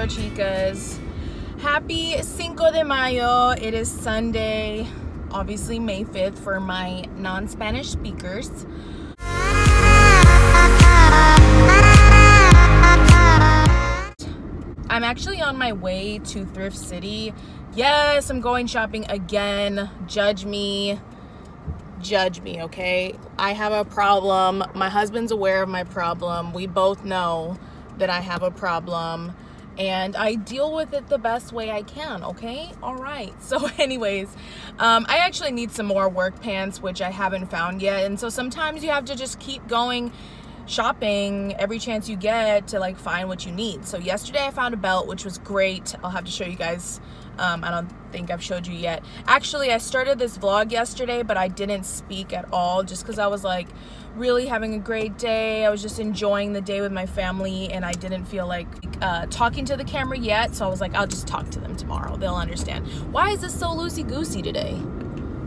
BROCHIKAS. Happy Cinco de Mayo. It is Sunday, obviously May 5th for my non-Spanish speakers. I'm actually on my way to Thrift City. Yes, I'm going shopping again. Judge me, okay? I have a problem. My husband's aware of my problem. We both know that I have a problem, and I deal with it the best way I can, okay? All right. So anyways, I actually need some more work pants, which I haven't found yet. And so sometimes you have to just keep going shopping every chance you get to like find what you need. So yesterday I found a belt, which was great. I'll have to show you guys. I don't think I've showed you yet. Actually, I started this vlog yesterday, but I didn't speak at all just because I was like really having a great day. I was just enjoying the day with my family, and I didn't feel like talking to the camera yet. So I was like, I'll just talk to them tomorrow. They'll understand. Why is this so loosey-goosey today?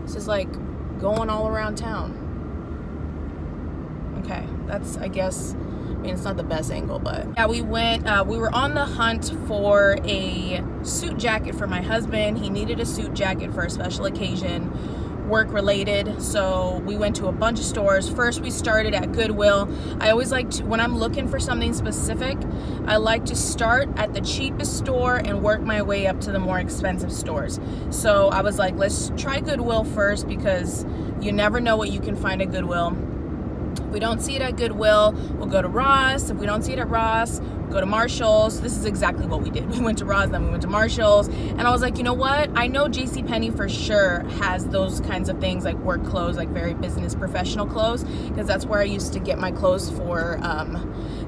This is like going all around town. Okay, that's, I guess, I mean, it's not the best angle, but yeah, we were on the hunt for a suit jacket for my husband. He needed a suit jacket for a special occasion, work related. So we went to a bunch of stores. First, we started at Goodwill. I always like to, when I'm looking for something specific, I like to start at the cheapest store and work my way up to the more expensive stores. So I was like, let's try Goodwill first, because you never know what you can find at Goodwill. If we don't see it at Goodwill, we'll go to Ross. If we don't see it at Ross, we'll go to Marshall's. This is exactly what we did. We went to Ross, then we went to Marshall's. And I was like, you know what? I know JCPenney for sure has those kinds of things, like work clothes, like very business professional clothes, because that's where I used to get my clothes for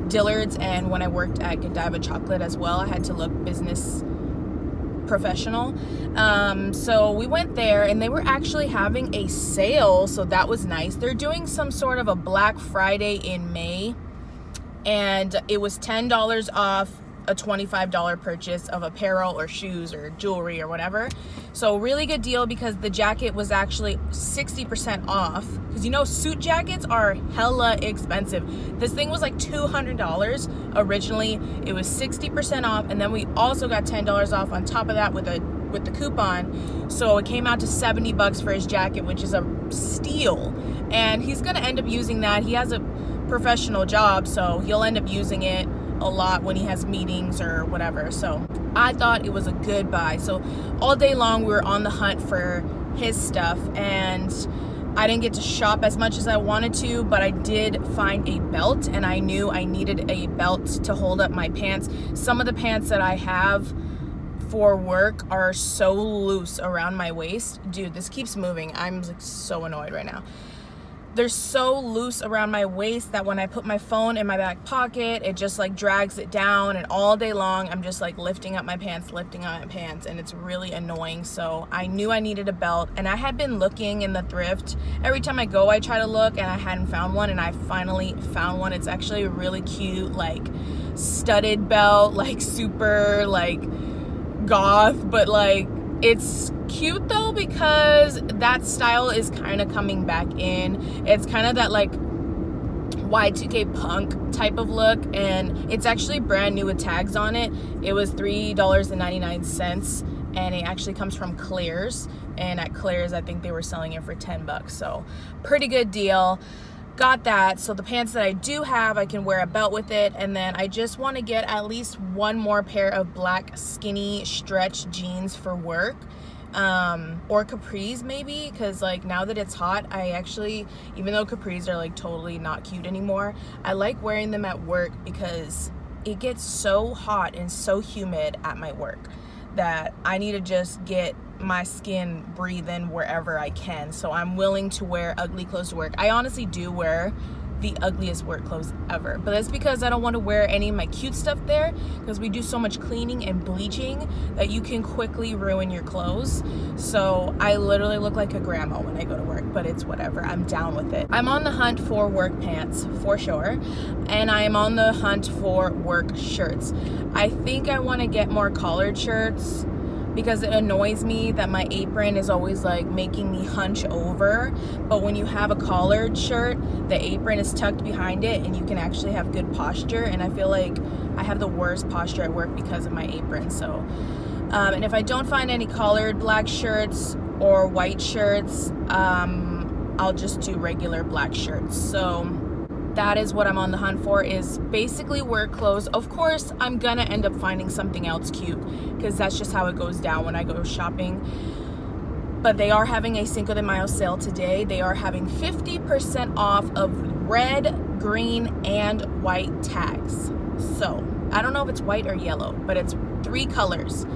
Dillard's. And when I worked at Godiva Chocolate as well, I had to look business professional. So we went there, and they were actually having a sale, so that was nice. They're doing some sort of a Black Friday in May, and it was $10 off a $25 purchase of apparel or shoes or jewelry or whatever. So really good deal, because the jacket was actually 60% off, because you know suit jackets are hella expensive. This thing was like $200 originally. It was 60% off, and then we also got $10 off on top of that with the coupon. So it came out to 70 bucks for his jacket, which is a steal. And he's gonna end up using that. He has a professional job, so he'll end up using it a lot when he has meetings or whatever. So I thought it was a good buy. So all day long we were on the hunt for his stuff, and I didn't get to shop as much as I wanted to, but I did find a belt, and I knew I needed a belt to hold up my pants. Some of the pants that I have for work are so loose around my waist. Dude, this keeps moving. I'm like so annoyed right now. They're so loose around my waist that when I put my phone in my back pocket, it just like drags it down, and all day long I'm just like lifting up my pants, and it's really annoying. So I knew I needed a belt, and I had been looking in the thrift. Every time I go, I try to look, and I hadn't found one, and I finally found one. It's actually a really cute, like studded belt, like super like goth, but like it's cute though, because that style is kind of coming back in. It's kind of that like Y2K punk type of look, and it's actually brand new with tags on it. It was $3.99, and it actually comes from Claire's, and at Claire's I think they were selling it for 10 bucks, so pretty good deal. Got that. So the pants that I do have, I can wear a belt with it, and then I just want to get at least one more pair of black skinny stretch jeans for work, or capris maybe, because like now that it's hot, I actually, even though capris are like totally not cute anymore, I like wearing them at work because it gets so hot and so humid at my work that I need to just get my skin breathing wherever I can. So I'm willing to wear ugly clothes to work. I honestly do wear the ugliest work clothes ever, but that's because I don't want to wear any of my cute stuff there, because we do so much cleaning and bleaching that you can quickly ruin your clothes. So I literally look like a grandma when I go to work, but it's whatever. I'm down with it. I'm on the hunt for work pants for sure, and I am on the hunt for work shirts. I think I want to get more collared shirts, because it annoys me that my apron is always like making me hunch over. But when you have a collared shirt, the apron is tucked behind it, and you can actually have good posture. And I feel like I have the worst posture at work because of my apron. So and if I don't find any collared black shirts or white shirts, I'll just do regular black shirts. So that is what I'm on the hunt for, is basically work clothes. Of course, I'm gonna end up finding something else cute, because that's just how it goes down when I go shopping. But they are having a Cinco de Mayo sale today. They are having 50% off of red, green, and white tags. So I don't know if it's white or yellow, but it's 3 colors.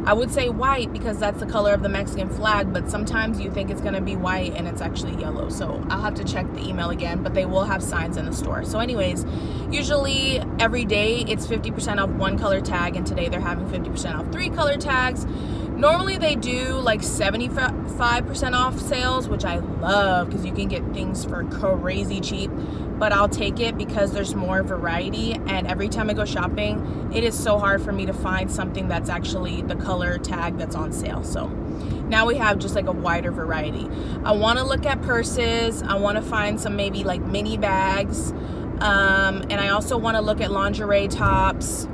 I would say white because that's the color of the Mexican flag, but sometimes you think it's gonna be white and it's actually yellow. So I'll have to check the email again, but they will have signs in the store. So anyways, usually every day it's 50% off 1 color tag, and today they're having 50% off 3 color tags. Normally they do like 75% off sales, which I love because you can get things for crazy cheap, but I'll take it because there's more variety, and every time I go shopping, it is so hard for me to find something that's actually the color tag that's on sale. So now we have just like a wider variety. I want to look at purses. I want to find some maybe like mini bags, and I also want to look at lingerie tops.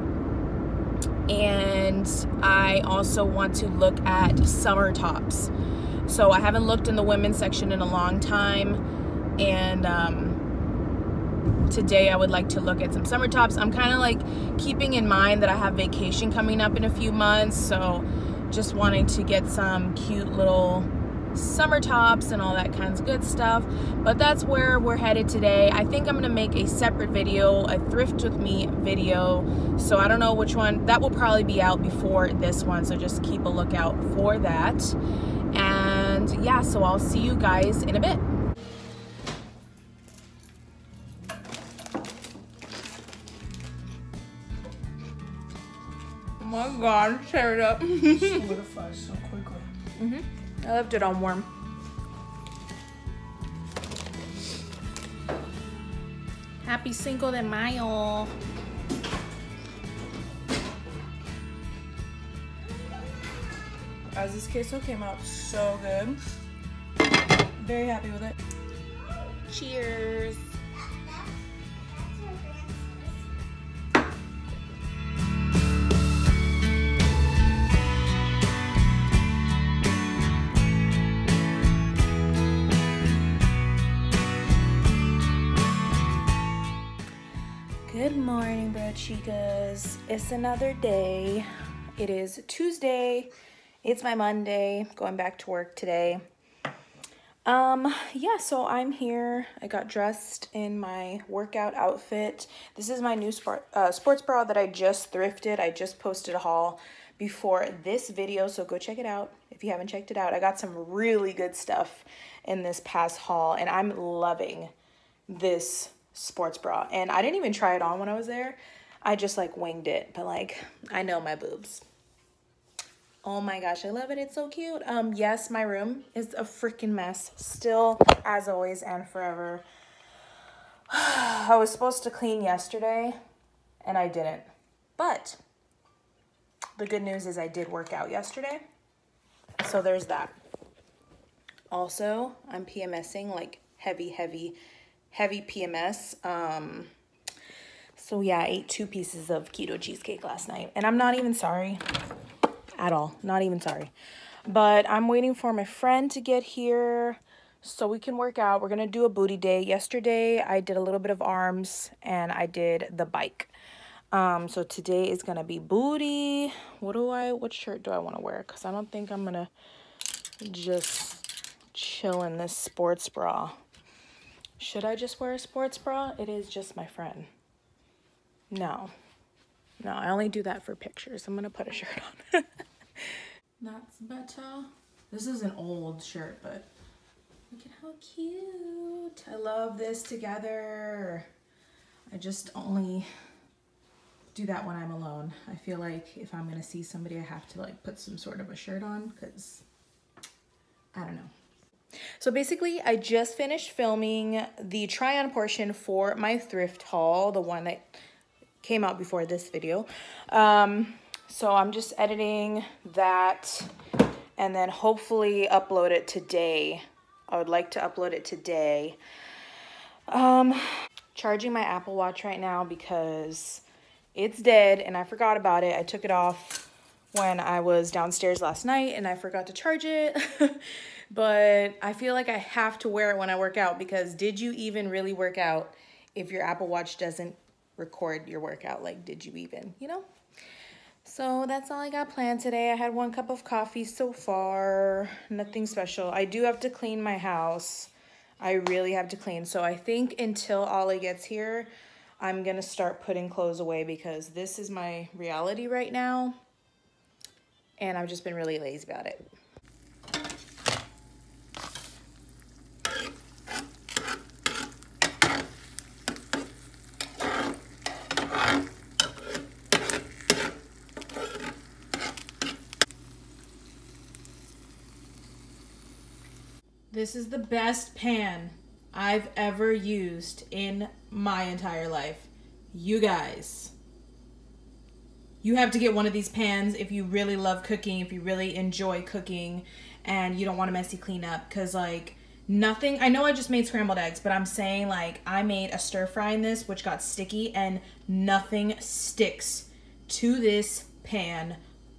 And I also want to look at summer tops. So I haven't looked in the women's section in a long time, and today I would like to look at some summer tops. I'm kind of like keeping in mind that I have vacation coming up in a few months, so just wanting to get some cute little summer tops and all that kinds of good stuff. But that's where we're headed today. I think I'm gonna make a separate video, a thrift with me video, so I don't know which one. That will probably be out before this one, so just keep a lookout for that. And yeah, so I'll see you guys in a bit. Oh my god, tear it up. Solidifies so quickly. I left it on warm. Happy Cinco de Mayo. As this queso came out so good. Very happy with it. Cheers. Good morning, BROCHIKAS. It's another day. It is Tuesday. It's my Monday. Going back to work today. Yeah, so I'm here. I got dressed in my workout outfit. This is my new sports bra that I just thrifted. I just posted a haul before this video, so go check it out if you haven't checked it out. I got some really good stuff in this past haul, and I'm loving this sports bra. And I didn't even try it on when I was there. I just like winged it, but like I know my boobs. Oh my gosh, I love it. It's so cute. Yes, my room is a freaking mess still, as always and forever. I was supposed to clean yesterday and I didn't, but the good news is I did work out yesterday, so there's that. Also, I'm PMSing, like heavy PMS. So yeah, I ate 2 pieces of keto cheesecake last night, and I'm not even sorry at all. Not even sorry. But I'm waiting for my friend to get here so we can work out. We're gonna do a booty day. Yesterday I did a little bit of arms and I did the bike. So today is gonna be booty. What shirt do I want to wear? Because I don't think I'm gonna just chill in this sports bra. Should I just wear a sports bra? It is just my friend. No, I only do that for pictures. I'm gonna put a shirt on. That's better. This is an old shirt, but look at how cute. I love this together. I just only do that when I'm alone. I feel like if I'm gonna see somebody, I have to like put some sort of a shirt on, because I don't know. So basically, I just finished filming the try-on portion for my thrift haul, the one that came out before this video. So I'm just editing that and then hopefully upload it today. I would like to upload it today. Charging my Apple Watch right now because It's dead, and I forgot about it. I took it off when I was downstairs last night, and I forgot to charge it. But I feel like I have to wear it when I work out, because did you even really work out if your Apple Watch doesn't record your workout? Like, did you even, you know? So that's all I got planned today. I had 1 cup of coffee so far. Nothing special. I do have to clean my house. I really have to clean. So I think until Aleh gets here, I'm going to start putting clothes away, because this is my reality right now. And I've just been really lazy about it. This is the best pan I've ever used in my entire life. You guys, you have to get one of these pans if you really love cooking, if you really enjoy cooking, and you don't want a messy cleanup. Because, like, nothing, I know I just made scrambled eggs, but I'm saying, like, I made a stir fry in this, which got sticky, and nothing sticks to this pan.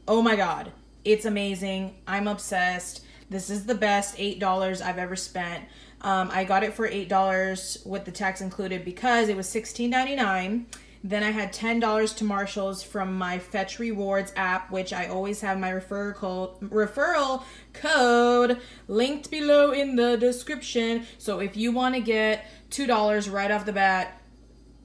Oh my God, it's amazing. I'm obsessed. This is the best $8 I've ever spent. I got it for $8 with the tax included, because it was $16.99. Then I had $10 to Marshall's from my Fetch Rewards app, which I always have my referral code linked below in the description. So if you want to get $2 right off the bat,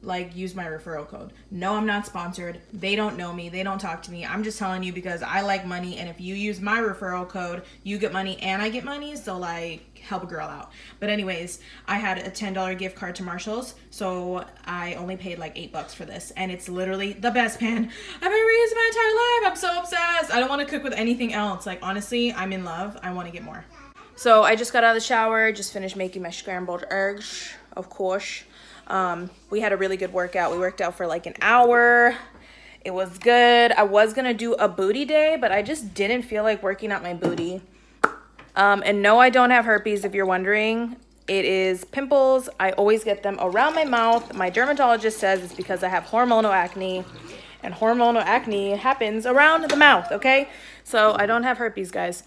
like, use my referral code. No, I'm not sponsored. They don't know me. They don't talk to me. I'm just telling you because I like money, and if you use my referral code, you get money and I get money. So, like, help a girl out. But anyways, I had a $10 gift card to Marshall's, so I only paid like $8 for this, and it's literally the best pan I've ever used in my entire life. I'm so obsessed. I don't want to cook with anything else. Like, honestly, I'm in love. I want to get more. So I just got out of the shower, just finished making my scrambled eggs, of course. We had a really good workout. We worked out for like an hour. It was good. I was gonna do a booty day, but I just didn't feel like working out my booty. And no, I don't have herpes, if you're wondering. It is pimples. I always get them around my mouth. My dermatologist says it's because I have hormonal acne, and hormonal acne happens around the mouth, okay? So I don't have herpes, guys.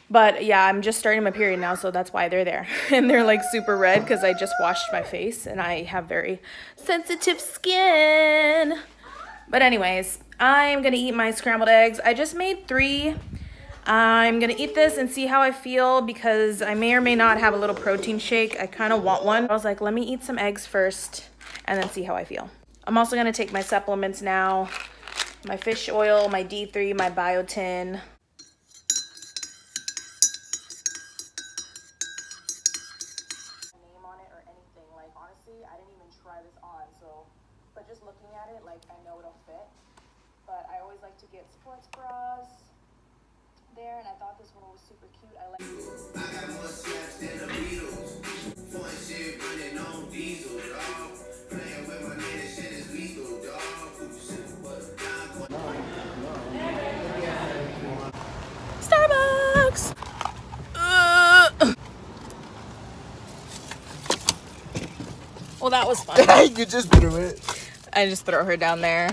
But yeah, I'm just starting my period now, so that's why they're there. And they're like super red because I just washed my face, and I have very sensitive skin. But anyways, I'm gonna eat my scrambled eggs. I just made 3. I'm gonna eat this and see how I feel, because I may or may not have a little protein shake. I kind of want one. I was like, let me eat some eggs first and then see how I feel. I'm also gonna take my supplements now. My fish oil, my D3, my biotin. I didn't even try this on, so, but just looking at it, like, I know it'll fit. But I always like to get sports bras there, and I thought this one was super cute. I like got more slaps than the Beatles. Fun shit running on diesel, dog. Playing with my man, shit is lethal, dog. Starbucks! Well, that was fun. You just threw it. I just throw her down there.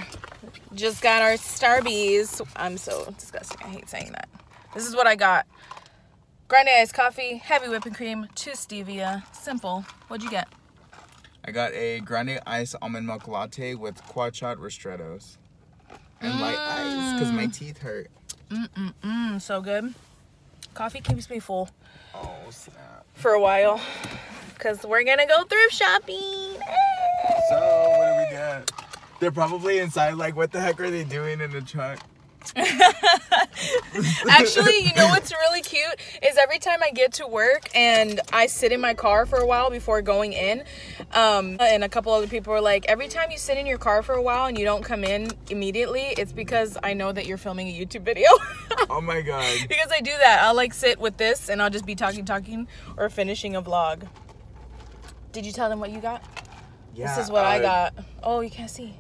Just got our Starbies. I'm so disgusting. I hate saying that. This is what I got. Grande iced coffee, heavy whipping cream, 2 stevia. Simple. What'd you get? I got a grande iced almond milk latte with quad shot ristrettos. And light ice, because my teeth hurt. So good. Coffee keeps me full. Oh, snap. For a while. Because we're going to go thrift shopping. So, what do we get? They're probably inside, like, what the heck are they doing in the truck? Actually, you know what's really cute is every time I get to work and I sit in my car for a while before going in, and a couple other people are like, every time you sit in your car for a while and you don't come in immediately, it's because I know that you're filming a YouTube video. Oh my god. Because I do that. I'll like sit with this and I'll just be talking or finishing a vlog. Did you tell them what you got? Yeah, this is what I got. Oh, you can't see.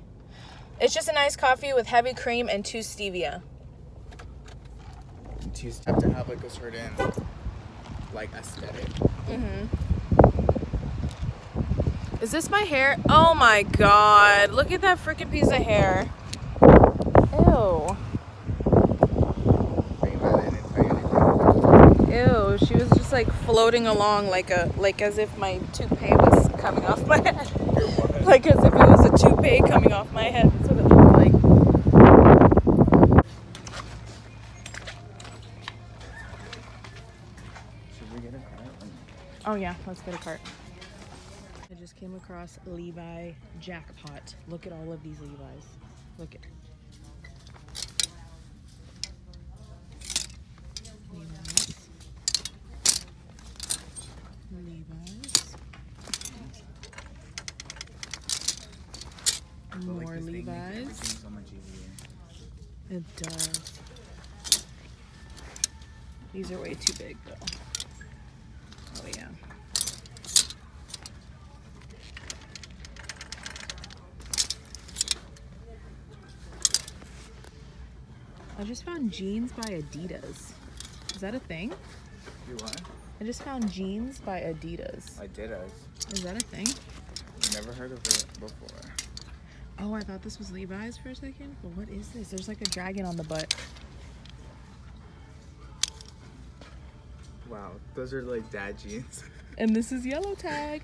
It's just a nice coffee with heavy cream and 2 stevia. And 2 have to have like a certain like aesthetic. Is this my hair? Oh my god. Look at that freaking piece of hair. Ew. Ew, she was just like floating along like as if my toupee was coming off my head. Like as if it was a toupee coming off my head. That's what it looked like. Should we get a cart? Oh yeah, let's get a cart. I just came across Levi jackpot. Look at all of these Levi's. Look at Levi's. More Levi's. So much easier. It does. These are way too big though. Oh yeah. I just found jeans by Adidas. Is that a thing? You what? I just found jeans by Adidas. Adidas. Is that a thing? Never heard of it before. Oh, I thought this was Levi's for a second. But what is this? There's like a dragon on the butt. Wow, those are like dad jeans. And this is yellow tag.